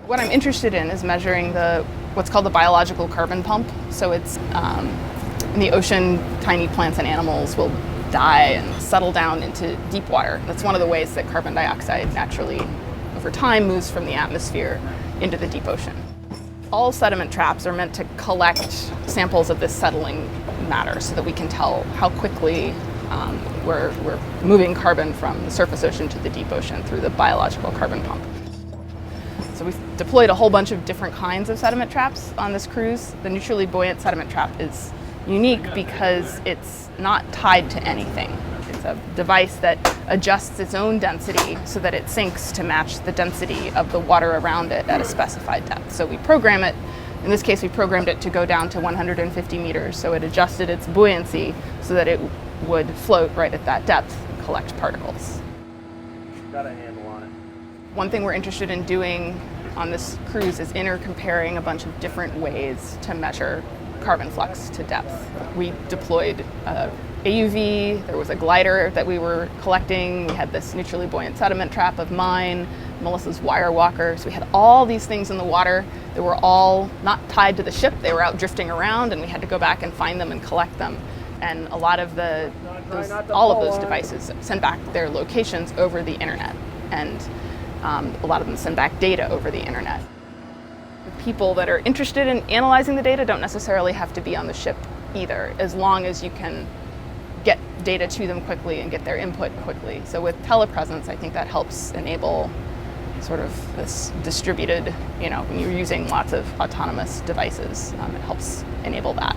What I'm interested in is measuring what's called the biological carbon pump. So it's in the ocean, tiny plants and animals will die and settle down into deep water. That's one of the ways that carbon dioxide naturally, over time, moves from the atmosphere into the deep ocean. All sediment traps are meant to collect samples of this settling matter so that we can tell how quickly we're moving carbon from the surface ocean to the deep ocean through the biological carbon pump. So we've deployed a whole bunch of different kinds of sediment traps on this cruise. The Neutrally Buoyant Sediment Trap is unique because it's not tied to anything. It's a device that adjusts its own density so that it sinks to match the density of the water around it at a specified depth. So we program it, in this case we programmed it to go down to 150 meters, so it adjusted its buoyancy so that it would float right at that depth and collect particles. Got a handle on it. One thing we're interested in doing on this cruise is intercomparing a bunch of different ways to measure carbon flux to depth. We deployed AUV, there was a glider that we were collecting, we had this neutrally buoyant sediment trap of mine, Melissa's wire walker. So we had all these things in the water that were all not tied to the ship, they were out drifting around and we had to go back and find them and collect them. And a lot of all of those devices send back their locations over the internet, and a lot of them send back data over the internet. The people that are interested in analyzing the data don't necessarily have to be on the ship either, as long as you can get data to them quickly and get their input quickly. So with telepresence, I think that helps enable sort of this distributed, when you're using lots of autonomous devices, it helps enable that.